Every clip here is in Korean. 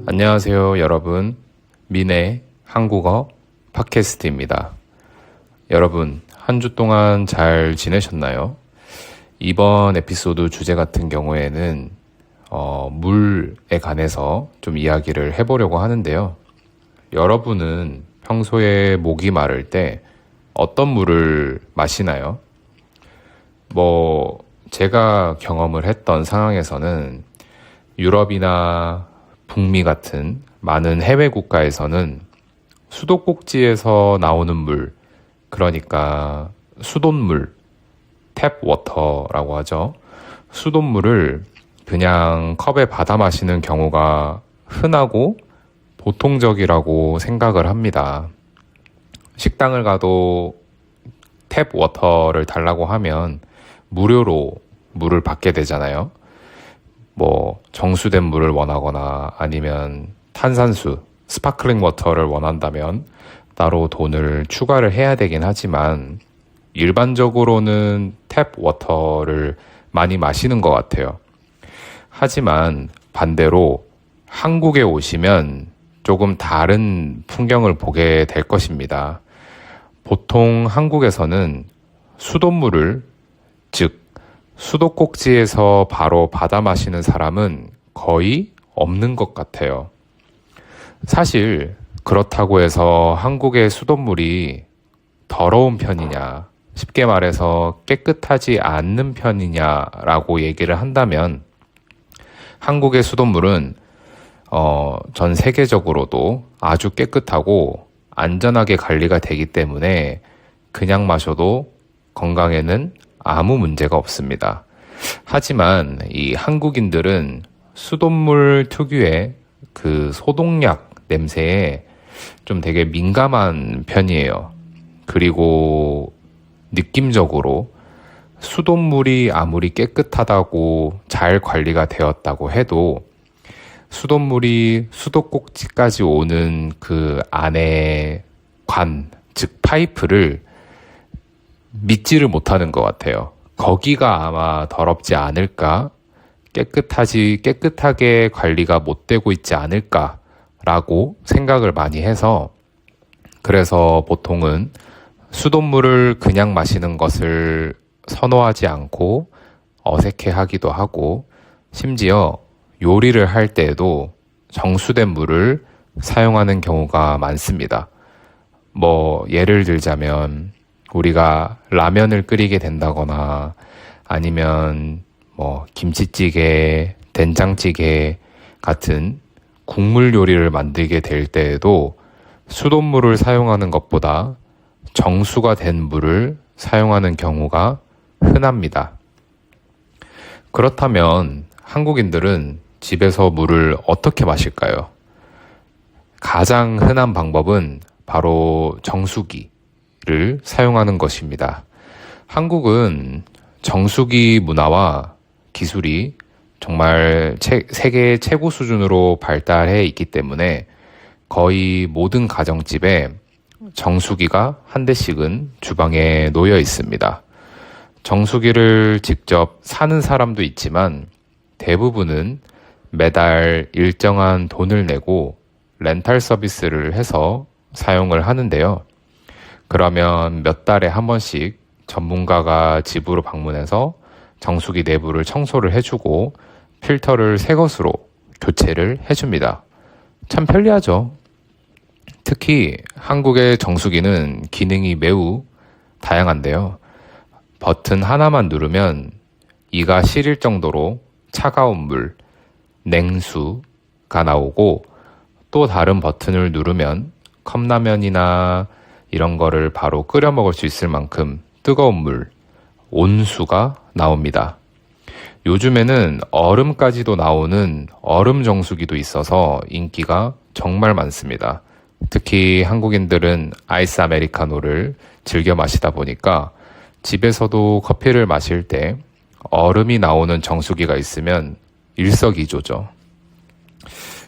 안녕하세요, 여러분. 민의 한국어 팟캐스트입니다. 여러분, 한 주 동안 잘 지내셨나요? 이번 에피소드 주제 같은 경우에는 물에 관해서 좀 이야기를 해보려고 하는데요. 여러분은 평소에 목이 마를 때 어떤 물을 마시나요? 제가 경험을 했던 상황에서는 유럽이나 북미 같은 많은 해외 국가에서는 수도꼭지에서 나오는 물, 그러니까 수돗물, 탭워터라고 하죠. 수돗물을 그냥 컵에 받아 마시는 경우가 흔하고 보통적이라고 생각을 합니다. 식당을 가도 탭워터를 달라고 하면 무료로 물을 받게 되잖아요. 정수된 물을 원하거나 아니면 탄산수, 스파클링 워터를 원한다면 따로 돈을 추가를 해야 되긴 하지만 일반적으로는 탭 워터를 많이 마시는 것 같아요. 하지만 반대로 한국에 오시면 조금 다른 풍경을 보게 될 것입니다. 보통 한국에서는 수돗물을, 즉 수도꼭지에서 바로 받아 마시는 사람은 거의 없는 것 같아요. 사실 그렇다고 해서 한국의 수돗물이 더러운 편이냐, 쉽게 말해서 깨끗하지 않는 편이냐라고 얘기를 한다면 한국의 수돗물은 전 세계적으로도 아주 깨끗하고 안전하게 관리가 되기 때문에 그냥 마셔도 건강에는 아무 문제가 없습니다. 하지만 이 한국인들은 수돗물 특유의 그 소독약 냄새에 좀 되게 민감한 편이에요. 그리고 느낌적으로 수돗물이 아무리 깨끗하다고 잘 관리가 되었다고 해도 수돗물이 수도꼭지까지 오는 그 안에 즉 파이프를 믿지를 못하는 것 같아요. 거기가 아마 더럽지 않을까? 깨끗하게 관리가 못 되고 있지 않을까라고 생각을 많이 해서 그래서 보통은 수돗물을 그냥 마시는 것을 선호하지 않고 어색해 하기도 하고 심지어 요리를 할 때에도 정수된 물을 사용하는 경우가 많습니다. 예를 들자면 우리가 라면을 끓이게 된다거나 아니면 김치찌개, 된장찌개 같은 국물 요리를 만들게 될 때에도 수돗물을 사용하는 것보다 정수가 된 물을 사용하는 경우가 흔합니다. 그렇다면 한국인들은 집에서 물을 어떻게 마실까요? 가장 흔한 방법은 바로 정수기를 사용하는 것입니다. 한국은 정수기 문화와 기술이 정말 세계 최고 수준으로 발달해 있기 때문에 거의 모든 가정집에 정수기가 한 대씩은 주방에 놓여 있습니다. 정수기를 직접 사는 사람도 있지만 대부분은 매달 일정한 돈을 내고 렌탈 서비스를 해서 사용을 하는데요. 그러면 몇 달에 한 번씩 전문가가 집으로 방문해서 정수기 내부를 청소를 해주고 필터를 새 것으로 교체를 해줍니다. 참 편리하죠. 특히 한국의 정수기는 기능이 매우 다양한데요. 버튼 하나만 누르면 이가 시릴 정도로 차가운 물, 냉수가 나오고 또 다른 버튼을 누르면 컵라면이나 이런 거를 바로 끓여 먹을 수 있을 만큼 뜨거운 물, 온수가 나옵니다. 요즘에는 얼음까지도 나오는 얼음 정수기도 있어서 인기가 정말 많습니다. 특히 한국인들은 아이스 아메리카노를 즐겨 마시다 보니까 집에서도 커피를 마실 때 얼음이 나오는 정수기가 있으면 일석이조죠.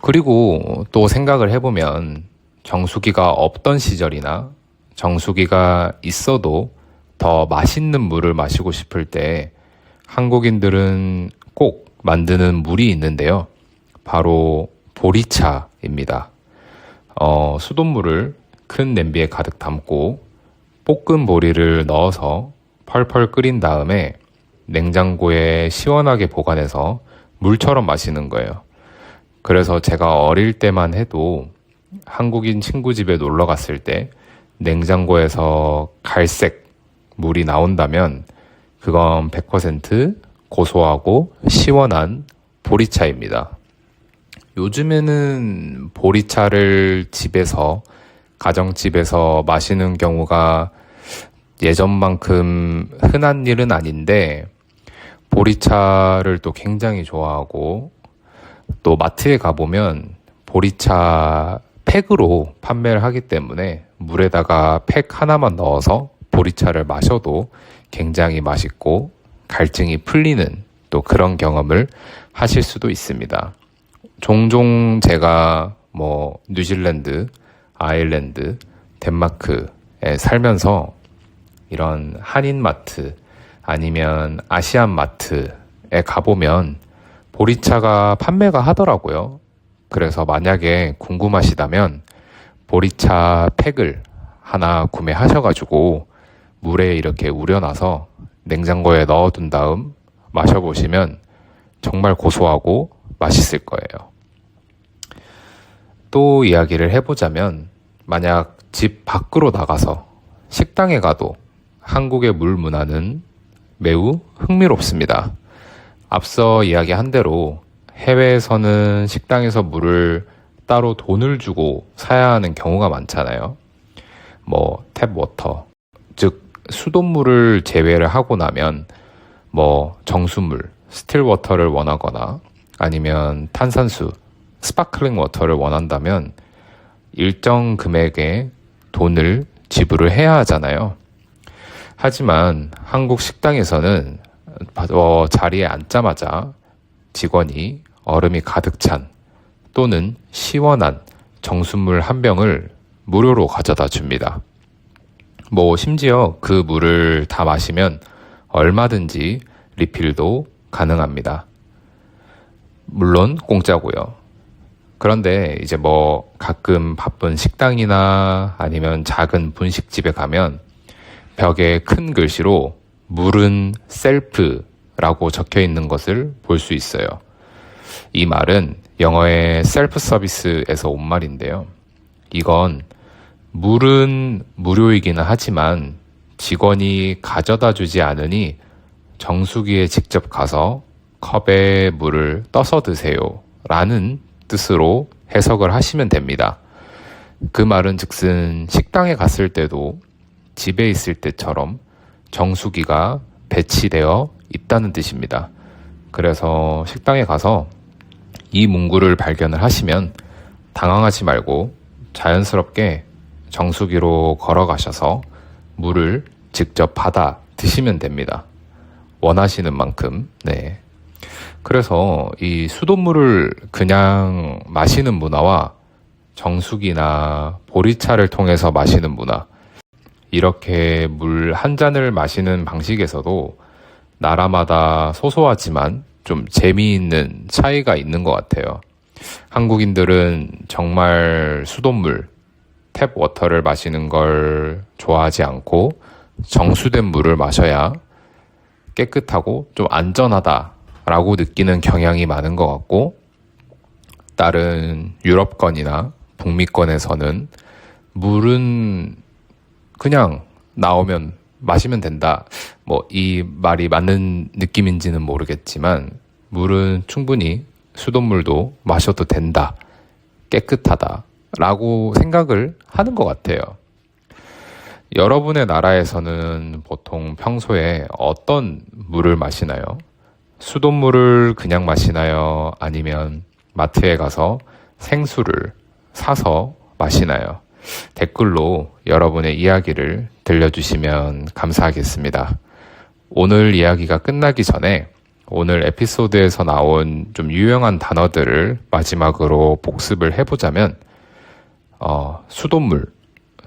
그리고 또 생각을 해보면 정수기가 없던 시절이나 정수기가 있어도 더 맛있는 물을 마시고 싶을 때 한국인들은 꼭 만드는 물이 있는데요. 바로 보리차입니다. 수돗물을 큰 냄비에 가득 담고 볶은 보리를 넣어서 펄펄 끓인 다음에 냉장고에 시원하게 보관해서 물처럼 마시는 거예요. 그래서 제가 어릴 때만 해도 한국인 친구 집에 놀러 갔을 때 냉장고에서 갈색 물이 나온다면 그건 100% 고소하고 시원한 보리차입니다. 요즘에는 보리차를 집에서, 가정집에서 마시는 경우가 예전만큼 흔한 일은 아닌데, 보리차를 또 굉장히 좋아하고, 또 마트에 가보면 보리차 팩으로 판매를 하기 때문에 물에다가 팩 하나만 넣어서 보리차를 마셔도 굉장히 맛있고 갈증이 풀리는 또 그런 경험을 하실 수도 있습니다. 종종 제가 뉴질랜드, 아일랜드, 덴마크에 살면서 이런 한인마트 아니면 아시안마트에 가보면 보리차가 판매가 하더라고요. 그래서 만약에 궁금하시다면 보리차 팩을 하나 구매하셔가지고 물에 이렇게 우려놔서 냉장고에 넣어둔 다음 마셔보시면 정말 고소하고 맛있을 거예요. 또 이야기를 해보자면 만약 집 밖으로 나가서 식당에 가도 한국의 물 문화는 매우 흥미롭습니다. 앞서 이야기한 대로 해외에서는 식당에서 물을 따로 돈을 주고 사야 하는 경우가 많잖아요. 탭워터, 즉 수돗물을 제외를 하고 나면 정수물, 스틸워터를 원하거나 아니면 탄산수, 스파클링 워터를 원한다면 일정 금액의 돈을 지불을 해야 하잖아요. 하지만 한국 식당에서는 자리에 앉자마자 직원이 얼음이 가득 찬 또는 시원한 정수물 한 병을 무료로 가져다 줍니다. 심지어 그 물을 다 마시면 얼마든지 리필도 가능합니다. 물론 공짜고요. 그런데 이제 가끔 바쁜 식당이나 아니면 작은 분식집에 가면 벽에 큰 글씨로 물은 셀프라고 적혀 있는 것을 볼 수 있어요. 이 말은 영어의 셀프 서비스에서 온 말인데요. 이건 물은 무료이기는 하지만 직원이 가져다 주지 않으니 정수기에 직접 가서 컵에 물을 떠서 드세요 라는 뜻으로 해석을 하시면 됩니다. 그 말은 즉슨 식당에 갔을 때도 집에 있을 때처럼 정수기가 배치되어 있다는 뜻입니다. 그래서 식당에 가서 이 문구를 발견을 하시면 당황하지 말고 자연스럽게 정수기로 걸어가셔서 물을 직접 받아 드시면 됩니다. 원하시는 만큼. 네. 그래서 이 수돗물을 그냥 마시는 문화와 정수기나 보리차를 통해서 마시는 문화, 이렇게 물 한 잔을 마시는 방식에서도 나라마다 소소하지만 좀 재미있는 차이가 있는 것 같아요. 한국인들은 정말 수돗물, 탭 워터를 마시는 걸 좋아하지 않고 정수된 물을 마셔야 깨끗하고 좀 안전하다라고 느끼는 경향이 많은 것 같고, 다른 유럽권이나 북미권에서는 물은 그냥 나오면 마시면 된다. 이 말이 맞는 느낌인지는 모르겠지만 물은 충분히 수돗물도 마셔도 된다. 깨끗하다. 라고 생각을 하는 것 같아요. 여러분의 나라에서는 보통 평소에 어떤 물을 마시나요? 수돗물을 그냥 마시나요? 아니면 마트에 가서 생수를 사서 마시나요? 댓글로 여러분의 이야기를 들려주시면 감사하겠습니다. 오늘 이야기가 끝나기 전에 오늘 에피소드에서 나온 좀 유용한 단어들을 마지막으로 복습을 해보자면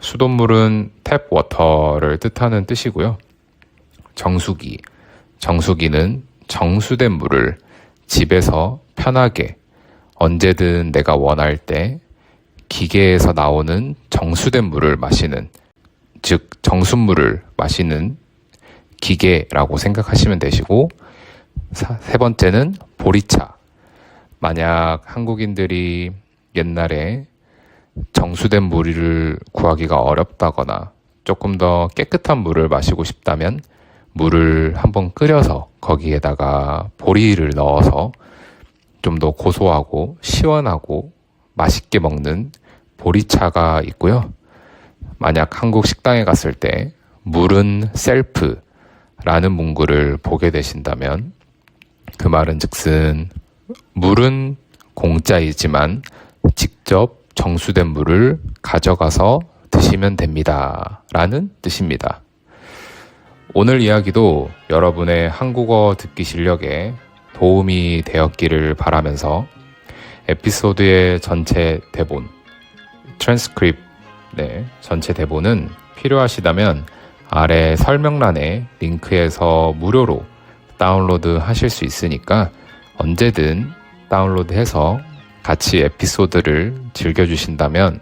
수돗물은 탭 워터를 뜻하는 뜻이고요. 정수기는 정수된 물을 집에서 편하게 언제든 내가 원할 때 기계에서 나오는 정수된 물을 마시는, 즉 정수물을 마시는 기계라고 생각하시면 되시고, 세 번째는 보리차. 만약 한국인들이 옛날에 정수된 물을 구하기가 어렵다거나 조금 더 깨끗한 물을 마시고 싶다면 물을 한번 끓여서 거기에다가 보리를 넣어서 좀 더 고소하고 시원하고 맛있게 먹는 보리차가 있고요. 만약 한국 식당에 갔을 때 물은 셀프라는 문구를 보게 되신다면 그 말은 즉슨 물은 공짜이지만 직접 정수된 물을 가져가서 드시면 됩니다 라는 뜻입니다. 오늘 이야기도 여러분의 한국어 듣기 실력에 도움이 되었기를 바라면서 에피소드의 전체 대본, 트랜스크립트, 전체 대본은 필요하시다면 아래 설명란에 링크에서 무료로 다운로드 하실 수 있으니까 언제든 다운로드해서 같이 에피소드를 즐겨주신다면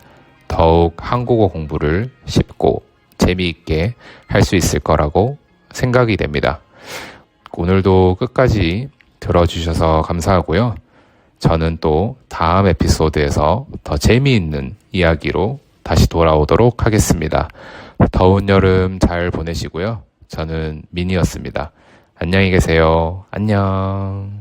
더욱 한국어 공부를 쉽고 재미있게 할 수 있을 거라고 생각이 됩니다. 오늘도 끝까지 들어주셔서 감사하고요. 저는 또 다음 에피소드에서 더 재미있는 이야기로 다시 돌아오도록 하겠습니다. 더운 여름 잘 보내시고요. 저는 미니였습니다. 안녕히 계세요. 안녕.